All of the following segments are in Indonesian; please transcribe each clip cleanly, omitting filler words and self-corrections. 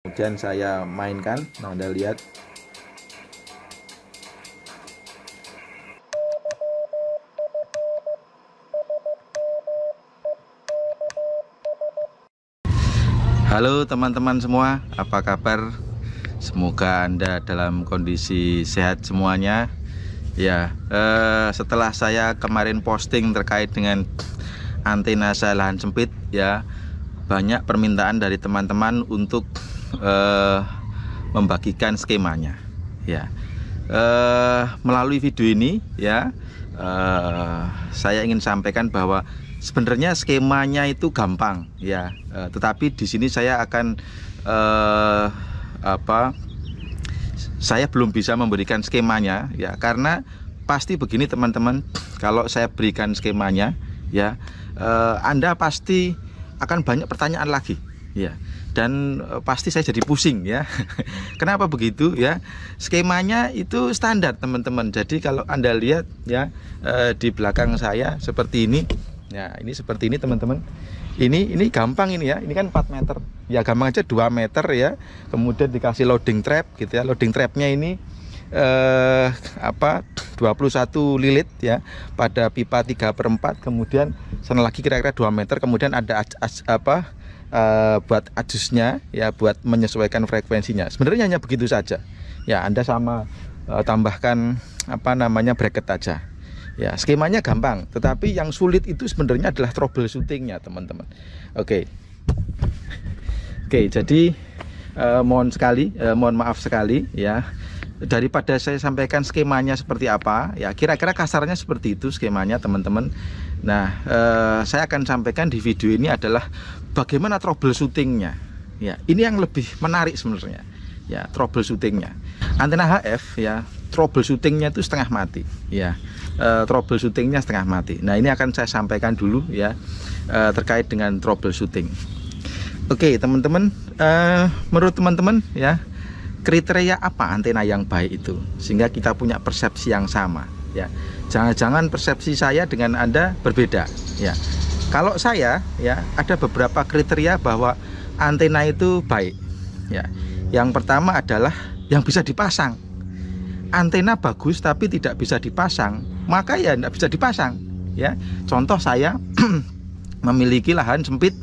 Kemudian saya mainkan. Nah, Anda lihat. Halo teman-teman semua, apa kabar? Semoga Anda dalam kondisi sehat semuanya. Ya, setelah saya kemarin posting terkait dengan antena saya lahan sempit, ya, banyak permintaan dari teman-teman untuk membagikan skemanya. Ya, melalui video ini, ya, saya ingin sampaikan bahwa sebenarnya skemanya itu gampang, ya, tetapi di sini saya akan saya belum bisa memberikan skemanya, ya, karena pasti begini teman-teman, kalau saya berikan skemanya, ya, Anda pasti akan banyak pertanyaan lagi, ya, dan pasti saya jadi pusing, ya. Kenapa begitu, ya? Skemanya itu standar teman-teman. Jadi kalau Anda lihat, ya, di belakang saya seperti ini. Ya, ini seperti ini teman-teman. Ini gampang ini, ya. Ini kan 4 meter. Ya gampang aja 2 meter, ya. Kemudian dikasih loading trap gitu, ya. Loading trapnya ini 21 lilit, ya, pada pipa 3/4. Kemudian sana lagi kira-kira 2 meter. Kemudian ada buat adjustnya, ya, buat menyesuaikan frekuensinya. Sebenarnya hanya begitu saja. Ya, Anda sama tambahkan bracket aja. Ya, skemanya gampang, tetapi yang sulit itu sebenarnya adalah troubleshootingnya, teman-teman. Oke, jadi mohon maaf sekali, ya, daripada saya sampaikan skemanya seperti apa, ya, kira-kira kasarnya seperti itu skemanya, teman-teman. Nah, saya akan sampaikan di video ini adalah bagaimana troubleshootingnya. Ya, ini yang lebih menarik sebenarnya. Ya, troubleshootingnya. Antena HF, ya, troubleshootingnya itu setengah mati, ya. Troubleshootingnya setengah mati. Nah, ini akan saya sampaikan dulu, ya, terkait dengan troubleshooting. Oke, teman-teman, menurut teman-teman, ya, kriteria apa antena yang baik itu sehingga kita punya persepsi yang sama, ya. Jangan-jangan persepsi saya dengan Anda berbeda, ya. Kalau saya, ya, ada beberapa kriteria bahwa antena itu baik, ya. Yang pertama adalah yang bisa dipasang. Antena bagus tapi tidak bisa dipasang, maka ya tidak bisa dipasang, ya. Contoh saya memiliki lahan sempit,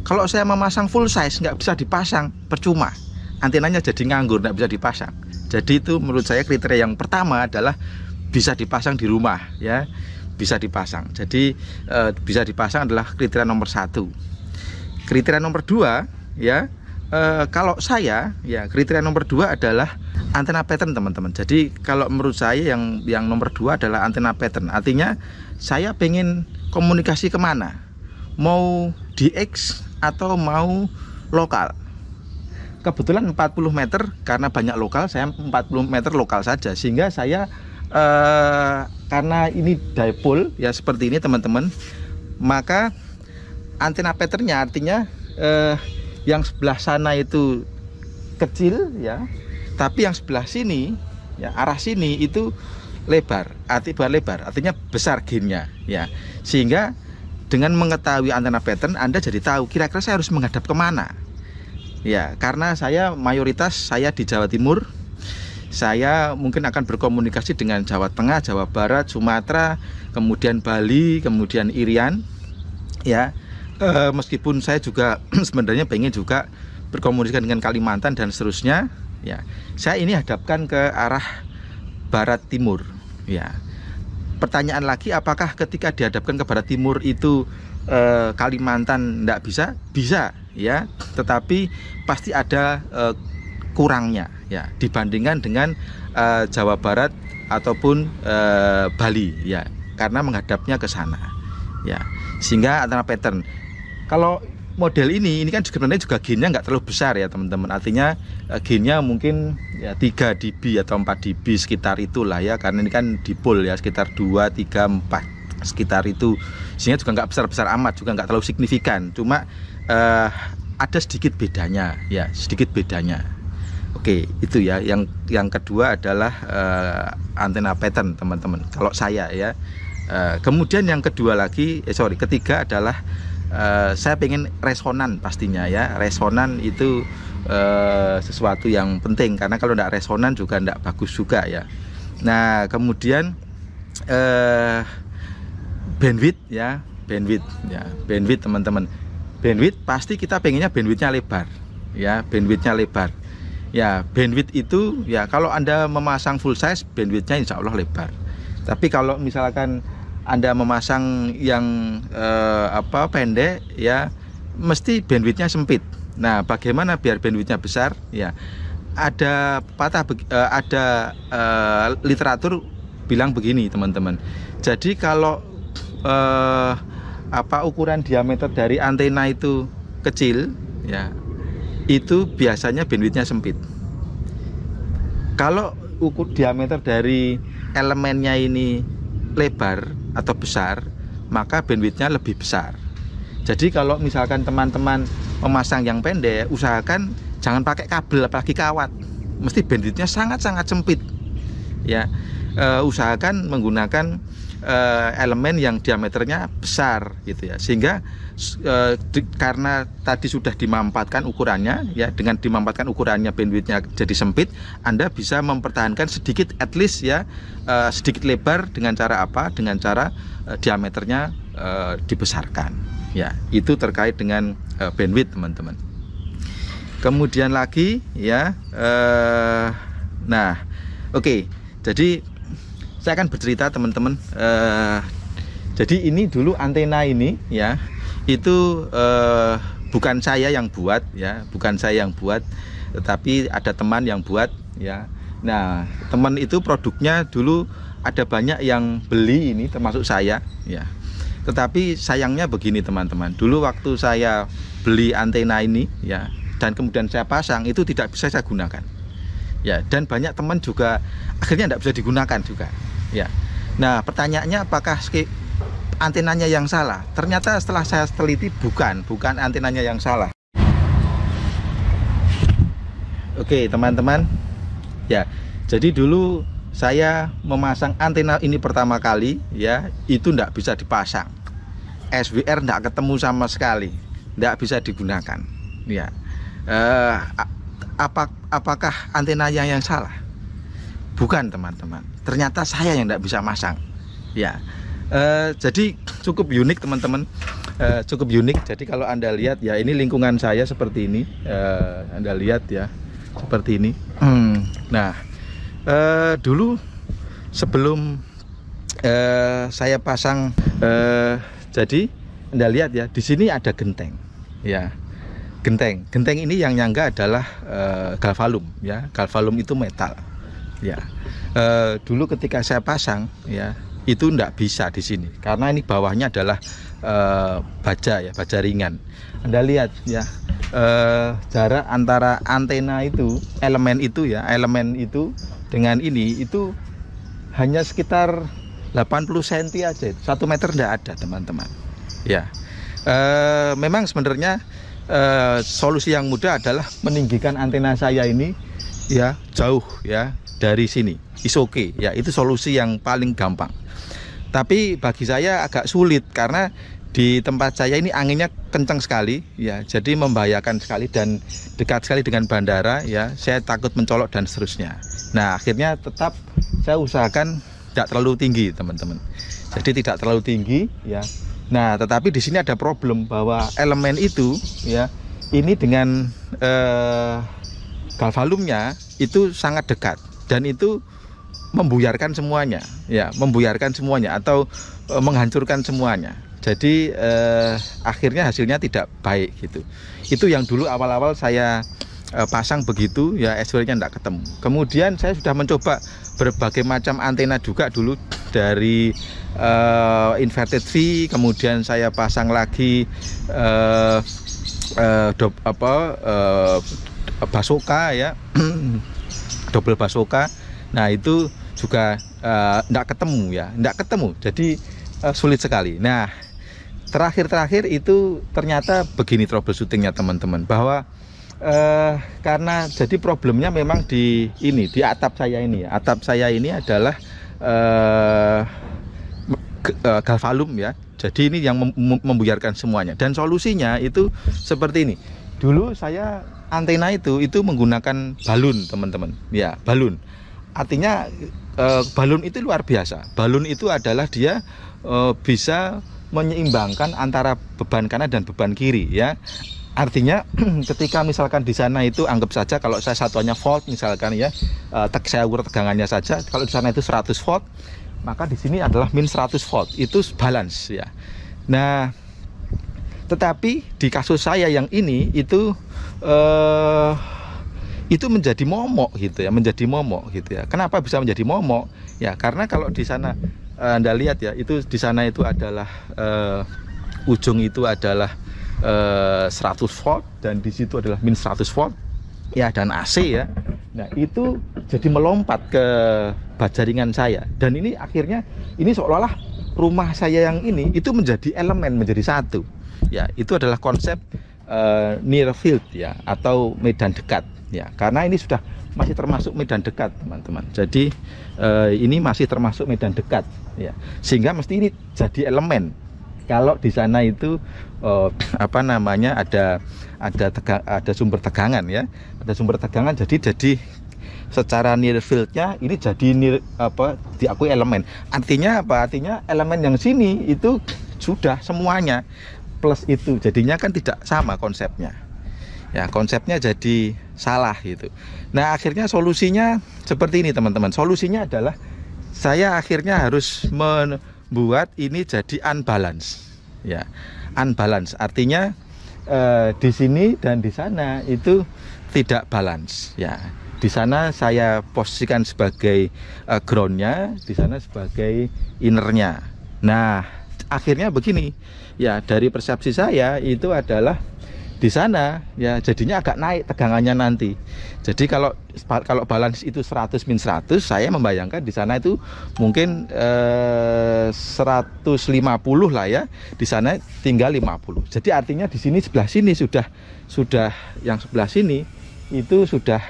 kalau saya memasang full size nggak bisa dipasang, percuma, antenanya jadi nganggur, nggak bisa dipasang. Jadi itu menurut saya kriteria yang pertama adalah bisa dipasang di rumah, ya, bisa dipasang. Jadi bisa dipasang adalah kriteria nomor 1. Kriteria nomor 2, ya, kalau saya, ya, kriteria nomor 2 adalah antena pattern, teman-teman. Jadi kalau menurut saya yang nomor 2 adalah antena pattern. Artinya saya pengen komunikasi kemana, mau DX atau mau lokal. Kebetulan 40 meter karena banyak lokal, saya 40 meter lokal saja, sehingga saya karena ini dipole, ya, seperti ini teman-teman, maka antena patternnya artinya yang sebelah sana itu kecil, ya, tapi yang sebelah sini, ya, arah sini itu lebar, artinya besar gainnya, ya, sehingga dengan mengetahui antena pattern Anda jadi tahu kira-kira saya harus menghadap kemana. Ya, karena saya mayoritas saya di Jawa Timur, saya mungkin akan berkomunikasi dengan Jawa Tengah, Jawa Barat, Sumatera, kemudian Bali, kemudian Irian, ya. Meskipun saya juga sebenarnya pengen juga berkomunikasi dengan Kalimantan dan seterusnya, ya. Saya ini hadapkan ke arah barat timur, ya. Pertanyaan lagi, apakah ketika dihadapkan ke barat timur itu Kalimantan tidak bisa? Bisa, ya, tetapi pasti ada kurangnya, ya, dibandingkan dengan Jawa Barat ataupun Bali, ya, karena menghadapnya ke sana, ya, sehingga antena pattern. Kalau model ini kan sebenarnya juga gainnya nggak terlalu besar, ya, teman-teman. Artinya gainnya mungkin, ya, 3 dB atau 4 dB sekitar itulah, ya, karena ini kan dipole, ya, sekitar 2, 3, 4 sekitar itu, sehingga juga nggak besar-besar amat, juga nggak terlalu signifikan. Cuma ada sedikit bedanya, ya, sedikit bedanya. Oke, itu, ya. Yang kedua adalah antena pattern, teman-teman. Kalau saya, ya. Kemudian yang kedua lagi, ketiga adalah saya pengen resonan pastinya, ya. Resonan itu sesuatu yang penting, karena kalau tidak resonan juga tidak bagus juga ya. Nah kemudian bandwidth ya, bandwidth teman-teman. Bandwidth pasti kita pengennya bandwidthnya lebar ya, bandwidthnya lebar ya. Bandwidth itu ya kalau Anda memasang full size, bandwidthnya insya Allah lebar. Tapi kalau misalkan Anda memasang yang pendek ya, mesti bandwidthnya sempit. Nah bagaimana biar bandwidthnya besar ya? Ada literatur bilang begini teman-teman. Jadi kalau ukuran diameter dari antena itu kecil ya, itu biasanya bandwidthnya sempit. Kalau ukur diameter dari elemennya ini lebar atau besar, maka bandwidthnya lebih besar. Jadi kalau misalkan teman-teman memasang yang pendek, usahakan jangan pakai kabel apalagi kawat, mesti bandwidthnya sangat-sangat sempit ya. Usahakan menggunakan elemen yang diameternya besar gitu ya, sehingga karena tadi sudah dimampatkan ukurannya ya, dengan dimampatkan ukurannya bandwidthnya jadi sempit, Anda bisa mempertahankan sedikit, at least ya, sedikit lebar dengan cara apa? Dengan cara diameternya dibesarkan ya. Itu terkait dengan bandwidth teman-teman. Kemudian lagi ya, nah oke. Jadi saya akan bercerita teman-teman. Jadi ini dulu antena ini ya, itu bukan saya yang buat ya, bukan saya yang buat, tetapi ada teman yang buat ya. Nah teman itu produknya dulu ada banyak yang beli ini, termasuk saya ya. Tetapi sayangnya begini teman-teman, dulu waktu saya beli antena ini ya, dan kemudian saya pasang, itu tidak bisa saya gunakan ya, dan banyak teman juga akhirnya tidak bisa digunakan juga ya. Nah pertanyaannya, apakah antenanya yang salah? Ternyata setelah saya teliti, bukan antenanya yang salah. Oke teman-teman ya, jadi dulu saya memasang antena ini pertama kali ya, itu tidak bisa dipasang, SWR tidak ketemu sama sekali, tidak bisa digunakan ya. Apakah antenanya yang salah? Bukan teman-teman, ternyata saya yang tidak bisa masang ya. Jadi cukup unik teman-teman, cukup unik. Jadi kalau Anda lihat ya, ini lingkungan saya seperti ini, Anda lihat ya, seperti ini. Nah dulu sebelum saya pasang, jadi Anda lihat ya, di sini ada genteng ya. Genteng ini yang nyangga adalah galvalum ya. Galvalum itu metal ya. Dulu ketika saya pasang ya, itu enggak bisa di sini karena ini bawahnya adalah baja ya, baja ringan. Anda lihat ya, jarak antara antena itu, elemen itu ya, elemen itu dengan ini itu hanya sekitar 80 cm aja, 1 meter enggak ada teman-teman ya. Memang sebenarnya solusi yang mudah adalah meninggikan antena saya ini ya, jauh ya dari sini. Is okay ya, itu solusi yang paling gampang. Tapi bagi saya agak sulit karena di tempat saya ini anginnya kencang sekali ya, jadi membahayakan sekali dan dekat sekali dengan bandara ya. Saya takut mencolok dan seterusnya. Nah akhirnya tetap saya usahakan tidak terlalu tinggi teman-teman. Jadi tidak terlalu tinggi ya. Nah tetapi di sini ada problem bahwa elemen itu ya, ini dengan galvalumnya itu sangat dekat, dan itu membuyarkan semuanya ya, membuyarkan semuanya atau menghancurkan semuanya. Jadi akhirnya hasilnya tidak baik gitu. Itu yang dulu awal-awal saya pasang begitu ya, SWR-nya tidak ketemu. Kemudian saya sudah mencoba berbagai macam antena juga dulu, dari inverted V, kemudian saya pasang lagi basoka ya, double basoka. Nah itu juga tidak ketemu ya, tidak ketemu. Jadi sulit sekali. Nah terakhir itu ternyata begini troubleshootingnya teman-teman, bahwa karena jadi problemnya memang di ini, di atap saya ini. Atap saya ini adalah galvalum ya. Jadi ini yang membuyarkan semuanya. Dan solusinya itu seperti ini. Dulu saya antena itu menggunakan balun, teman-teman. Ya, balun. Artinya balun itu luar biasa. Balun itu adalah dia bisa menyeimbangkan antara beban kanan dan beban kiri, ya. Artinya ketika misalkan di sana itu, anggap saja kalau saya satuannya volt misalkan ya, saya ukur tegangannya saja. Kalau di sana itu 100 volt, maka di sini adalah min 100 volt. Itu balance ya. Nah, tetapi di kasus saya yang ini itu menjadi momok gitu ya, menjadi momok gitu ya. Kenapa bisa menjadi momok? Ya karena kalau di sana Anda lihat ya, itu di sana itu adalah ujung itu adalah 100 volt dan di situ adalah min 100 volt ya, dan AC ya. Nah itu jadi melompat ke jaringan saya, dan ini akhirnya ini seolah-olah rumah saya yang ini itu menjadi elemen, menjadi satu ya. Itu adalah konsep near field ya, atau medan dekat ya, karena ini sudah masih termasuk medan dekat, teman-teman. Jadi ini masih termasuk medan dekat ya, sehingga mesti ini jadi elemen. Kalau di sana itu apa namanya, ada sumber tegangan ya, ada sumber tegangan, jadi secara near fieldnya ini jadi diakui elemen. Artinya apa? Artinya elemen yang sini itu sudah semuanya plus itu, jadinya kan tidak sama konsepnya ya, konsepnya jadi salah gitu. Nah akhirnya solusinya seperti ini, teman-teman. Solusinya adalah saya akhirnya harus membuat ini jadi unbalance ya. Unbalance artinya di sini dan di sana itu tidak balance ya. Di sana saya posisikan sebagai groundnya, di sana sebagai innernya. Nah akhirnya begini ya, dari persepsi saya itu adalah di sana ya jadinya agak naik tegangannya nanti. Jadi kalau balance itu 100 min 100, saya membayangkan di sana itu mungkin 150 lah ya, di sana tinggal 50. Jadi artinya di sini sebelah sini sudah yang sebelah sini itu sudah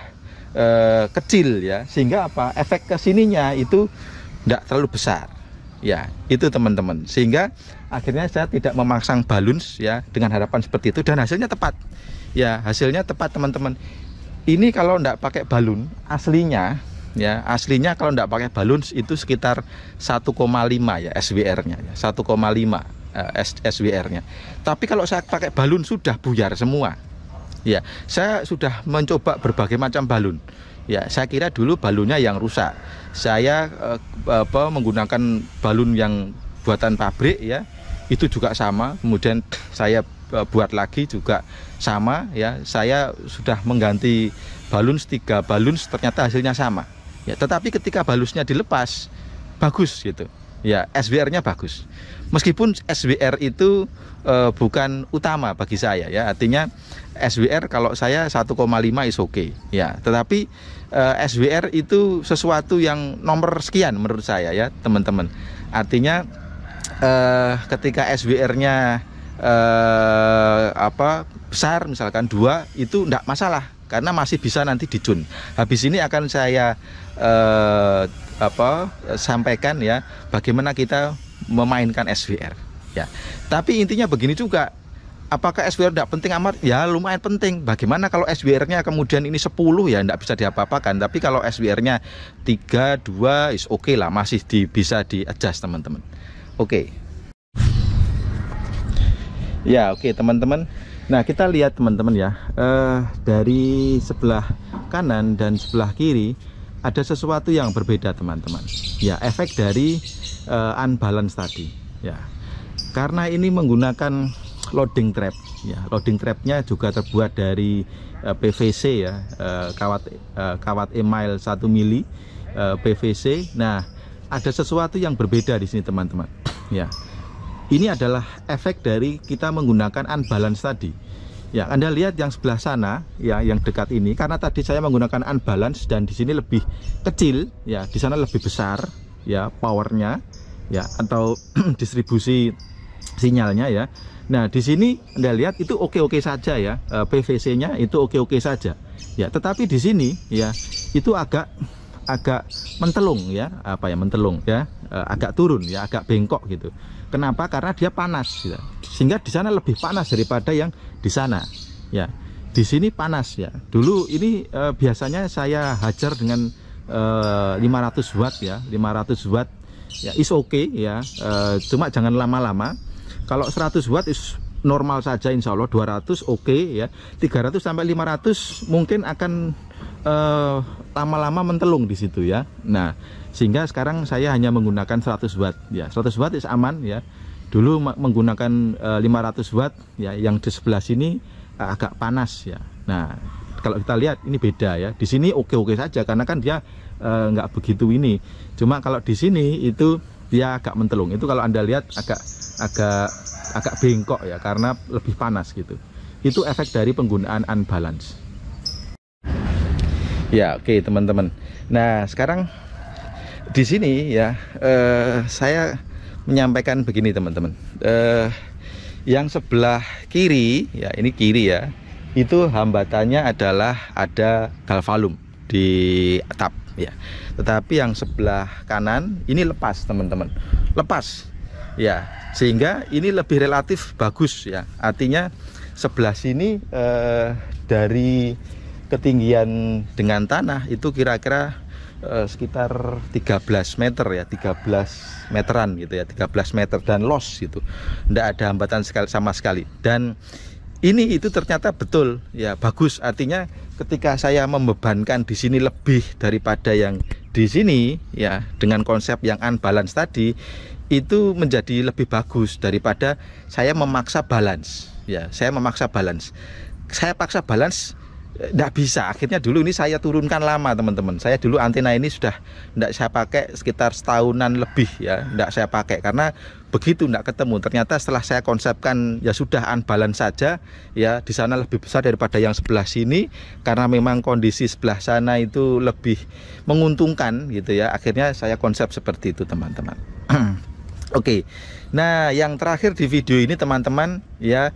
kecil ya, sehingga apa, efek kesininya itu tidak terlalu besar ya. Itu teman-teman, sehingga akhirnya saya tidak memasang balun ya dengan harapan seperti itu, dan hasilnya tepat ya, hasilnya tepat teman-teman. Ini kalau tidak pakai balun aslinya ya, aslinya kalau tidak pakai balun itu sekitar 1,5 ya SWR-nya ya, 1,5 SWR-nya. Tapi kalau saya pakai balun sudah buyar semua ya. Saya sudah mencoba berbagai macam balun ya. Saya kira dulu balunnya yang rusak, saya menggunakan balun yang buatan pabrik ya, itu juga sama. Kemudian saya buat lagi juga sama ya. Saya sudah mengganti balun 3 balun, ternyata hasilnya sama ya. Tetapi ketika balusnya dilepas, bagus gitu ya, SWR-nya bagus. Meskipun SWR itu bukan utama bagi saya ya, artinya SWR kalau saya 1,5 is okay ya. Tetapi SWR itu sesuatu yang nomor sekian menurut saya ya, teman-teman. Artinya ketika SWR-nya besar misalkan 2, itu enggak masalah karena masih bisa nanti dicun. Habis ini akan saya sampaikan ya bagaimana kita memainkan SWR ya. Tapi intinya begini juga, apakah SWR tidak penting amat? Ya lumayan penting. Bagaimana kalau SWR-nya kemudian ini 10 ya, tidak bisa diapa-apakan. Tapi kalau SWR-nya 3, 2 is oke lah, masih bisa di-adjust teman-teman. Oke. Ya oke teman-teman. Nah kita lihat teman-teman ya, dari sebelah kanan dan sebelah kiri ada sesuatu yang berbeda teman-teman ya, efek dari unbalance tadi ya. Karena ini menggunakan loading trap ya, loading trapnya juga terbuat dari PVC ya, kawat email 1 mili PVC. Nah ada sesuatu yang berbeda di sini teman-teman ya. Ini adalah efek dari kita menggunakan unbalance tadi ya. Anda lihat yang sebelah sana ya, yang dekat ini, karena tadi saya menggunakan unbalance dan di sini lebih kecil ya, di sana lebih besar ya powernya ya, atau distribusi sinyalnya ya. Nah di sini Anda lihat itu oke-oke saja ya, PVC-nya itu oke-oke saja ya. Tetapi di sini ya itu agak mentelung ya, mentelung ya, agak turun ya, agak bengkok gitu. Kenapa? Karena dia panas ya. Sehingga di sana lebih panas daripada yang di sana ya. di sini panas ya. Dulu ini biasanya saya hajar dengan 500 watt ya, 500 watt ya, is okay ya, cuma jangan lama-lama. Kalau 100 watt is normal saja, insya Allah. 200 oke ya, 300 sampai 500 mungkin akan lama-lama mentelung di situ ya. Nah, sehingga sekarang saya hanya menggunakan 100 watt ya. 100 watt is aman ya. Dulu menggunakan 500 watt ya, yang di sebelah sini agak panas ya. Nah, kalau kita lihat ini beda ya. Di sini oke-oke saja karena kan dia nggak begitu ini. Cuma kalau di sini itu dia agak mentelung. Itu kalau Anda lihat agak bengkok ya, karena lebih panas gitu. Itu efek dari penggunaan unbalance. Ya, oke teman-teman. Nah, sekarang di sini ya saya menyampaikan begini teman-teman. Yang sebelah kiri ya, ini kiri ya, itu hambatannya adalah ada galvalum di atap ya. Tetapi yang sebelah kanan ini lepas teman-teman, lepas ya, sehingga ini lebih relatif bagus ya. Artinya sebelah sini dari ketinggian dengan tanah itu kira-kira sekitar 13 meter ya, 13 meteran gitu ya, 13 meter dan los gitu, tidak ada hambatan sama sekali. Dan ini itu ternyata betul ya, bagus. Artinya ketika saya membebankan di sini lebih daripada yang di sini ya, dengan konsep yang unbalance tadi, itu menjadi lebih bagus daripada saya memaksa balance ya. Saya memaksa balance, saya paksa balance tidak bisa. Akhirnya dulu ini saya turunkan lama teman-teman. Saya dulu antena ini sudah tidak saya pakai sekitar setahunan lebih ya, tidak saya pakai karena begitu tidak ketemu. Ternyata setelah saya konsepkan ya sudah unbalance saja ya, di sana lebih besar daripada yang sebelah sini, karena memang kondisi sebelah sana itu lebih menguntungkan gitu ya. Akhirnya saya konsep seperti itu teman-teman. Oke. Nah, yang terakhir di video ini teman-teman ya,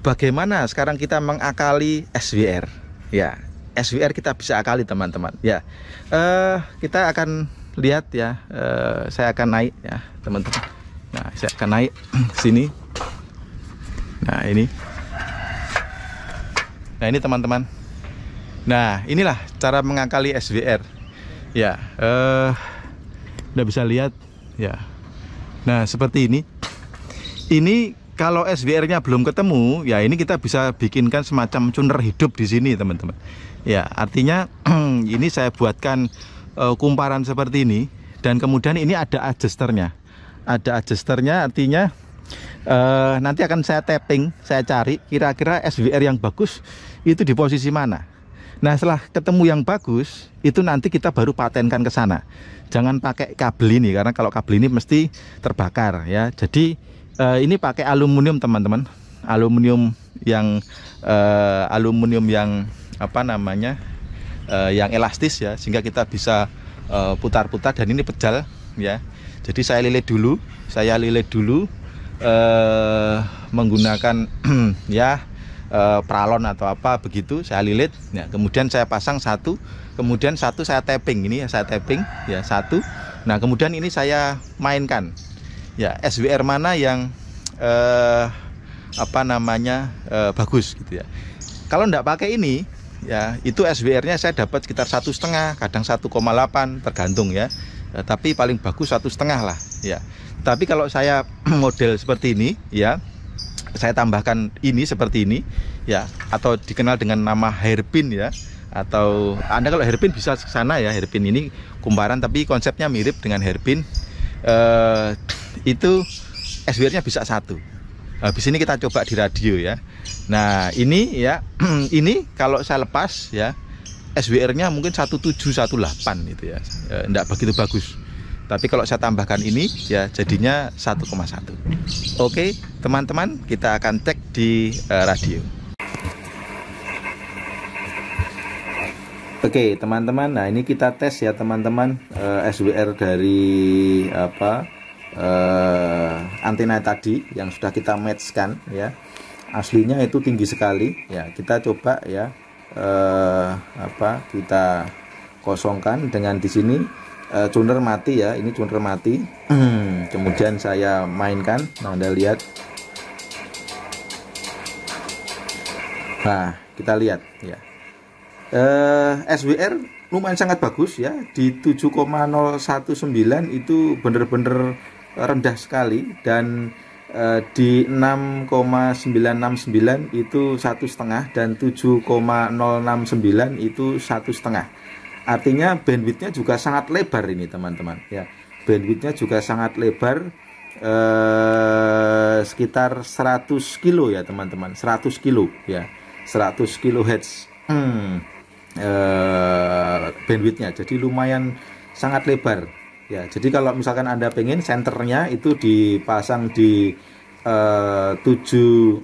bagaimana sekarang kita mengakali SWR ya. SWR kita bisa akali teman-teman ya. Kita akan lihat ya, saya akan naik ya teman-teman. Nah, saya akan naik sini. Nah, ini teman-teman. Nah, inilah cara mengakali SWR ya. Udah bisa lihat ya. Nah, seperti ini. Ini kalau SWR-nya belum ketemu, ya ini kita bisa bikinkan semacam tuner hidup di sini, teman-teman. Ya, artinya ini saya buatkan kumparan seperti ini, dan kemudian ini ada adjusternya. Ada adjusternya, artinya nanti akan saya tapping, saya cari kira-kira SWR yang bagus itu di posisi mana. Nah, setelah ketemu yang bagus, itu nanti kita baru patenkan ke sana. Jangan pakai kabel ini, karena kalau kabel ini mesti terbakar ya. Jadi ini pakai aluminium teman-teman, aluminium yang apa namanya, yang elastis ya, sehingga kita bisa putar-putar, dan ini pejal ya. Jadi saya lilit dulu menggunakan ya pralon atau apa begitu, saya lilit ya, kemudian saya pasang satu, kemudian satu saya tapping, ini ya saya tapping ya satu. Nah, kemudian ini saya mainkan ya, SWR mana yang apa namanya bagus gitu ya. Kalau enggak pakai ini ya, itu SWR-nya saya dapat sekitar 1,5, kadang 1,8 tergantung ya. Tapi paling bagus 1,5 lah ya. Tapi kalau saya model seperti ini ya, saya tambahkan ini seperti ini ya, atau dikenal dengan nama hairpin ya. Atau Anda kalau hairpin bisa ke sana ya, hairpin ini kumparan tapi konsepnya mirip dengan hairpin. Itu SWR-nya bisa 1. Habis ini kita coba di radio ya. Nah, ini ya, ini kalau saya lepas ya, SWR-nya mungkin 17, 18 gitu ya. Enggak begitu bagus. Tapi kalau saya tambahkan ini ya, jadinya 1,1. Oke, teman-teman, kita akan cek di radio. Oke, teman-teman, nah ini kita tes ya teman-teman, SWR dari apa antena tadi yang sudah kita matchkan ya, aslinya itu tinggi sekali ya. Kita coba ya, kita kosongkan dengan di sini tuner mati ya, ini tuner mati. Kemudian saya mainkan, nah Anda lihat, nah kita lihat ya. SWR lumayan sangat bagus ya, di 7,019 itu bener-bener rendah sekali, dan di 6,969 itu 1,5, dan 7,069 itu 1,5. Artinya bandwidthnya juga sangat lebar ini teman-teman ya, bandwidthnya juga sangat lebar, sekitar 100 kilo ya teman-teman, 100 kilo ya, 100 kHz bandwidthnya, jadi lumayan sangat lebar ya. Jadi kalau misalkan Anda pengen senternya itu dipasang di 7,1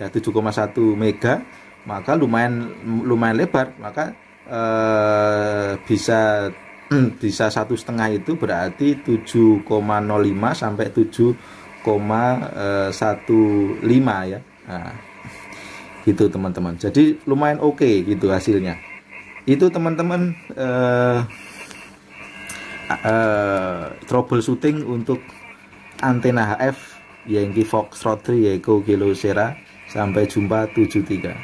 ya, 7,1 mega, maka lumayan lebar, maka bisa 1,5 itu berarti 7,05 sampai 7,15 ya. Nah, gitu teman-teman. Jadi lumayan oke gitu hasilnya. Itu teman-teman troubleshooting untuk antena HF Yankee Foxtrot 3 Echo Kilo Sierra. Sampai jumpa 73.